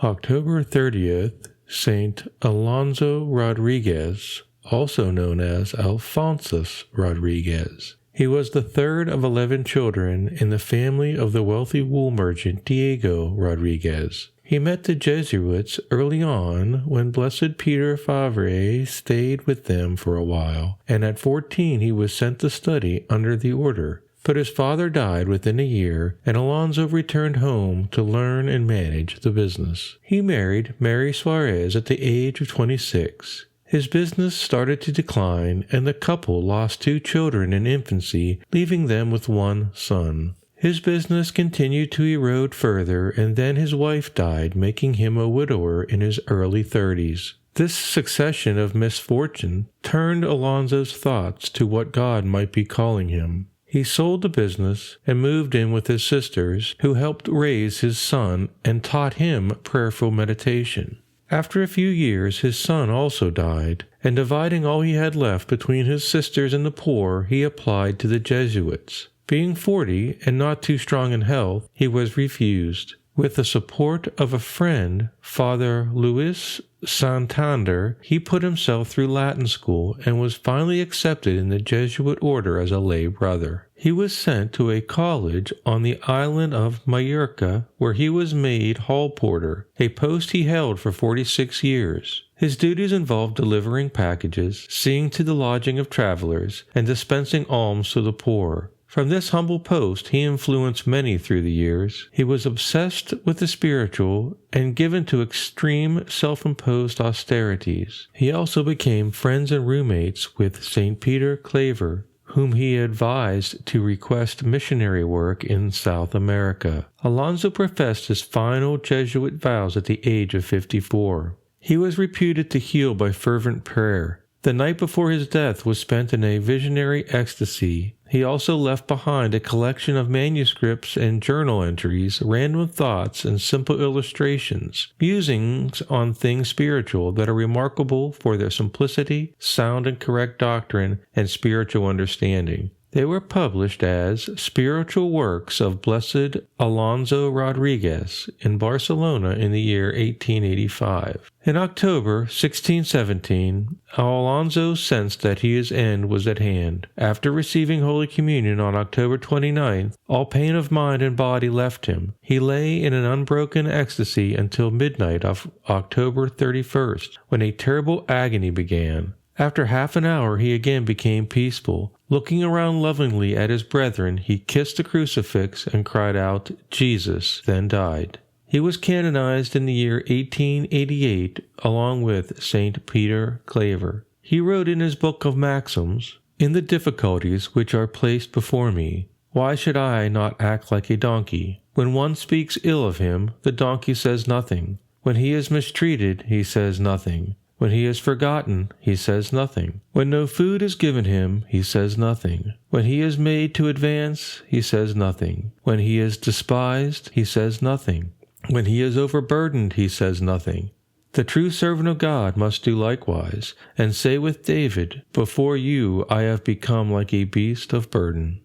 October 30th, Saint Alonso Rodriguez, also known as Alphonsus Rodriguez. He was the third of 11 children in the family of the wealthy wool merchant Diego Rodriguez. He met the Jesuits early on when Blessed Peter Favre stayed with them for a while, and at 14 he was sent to study under the order. But his father died within a year, and Alonso returned home to learn and manage the business. He married Mary Suarez at the age of 26. His business started to decline, and the couple lost 2 children in infancy, leaving them with 1 son. His business continued to erode further, and then his wife died, making him a widower in his early 30s. This succession of misfortune turned Alonso's thoughts to what God might be calling him. He sold the business and moved in with his sisters, who helped raise his son and taught him prayerful meditation. After a few years, his son also died, and dividing all he had left between his sisters and the poor, he applied to the Jesuits. Being 40 and not too strong in health, he was refused. With the support of a friend, Father Luis Santander, he put himself through Latin school and was finally accepted in the Jesuit order as a lay brother. He was sent to a college on the island of Majorca, where he was made hall porter, a post he held for 46 years. His duties involved delivering packages, seeing to the lodging of travelers, and dispensing alms to the poor. From this humble post he influenced many through the years. He was obsessed with the spiritual and given to extreme self-imposed austerities. He also became friends and roommates with St. Peter Claver, whom he advised to request missionary work in South America. Alonso professed his final Jesuit vows at the age of 54. He was reputed to heal by fervent prayer. The night before his death was spent in a visionary ecstasy. He also left behind a collection of manuscripts and journal entries, random thoughts, and simple illustrations, musings on things spiritual that are remarkable for their simplicity, sound and correct doctrine, and spiritual understanding. They were published as Spiritual Works of Blessed Alonso Rodriguez in Barcelona in the year 1885. In October 1617, Alonso sensed that his end was at hand. After receiving Holy Communion on October 29th, all pain of mind and body left him. He lay in an unbroken ecstasy until midnight of October 31st, when a terrible agony began. After half an hour he again became peaceful. Looking around lovingly at his brethren, he kissed the crucifix and cried out, "Jesus," then died. He was canonized in the year 1888 along with St. Peter Claver. He wrote in his book of maxims, "In the difficulties which are placed before me, why should I not act like a donkey? When one speaks ill of him, the donkey says nothing. When he is mistreated, he says nothing. When he is forgotten, he says nothing. When no food is given him, he says nothing. When he is made to advance, he says nothing. When he is despised, he says nothing. When he is overburdened, he says nothing. The true servant of God must do likewise, and say with David, 'Before you I have become like a beast of burden.'"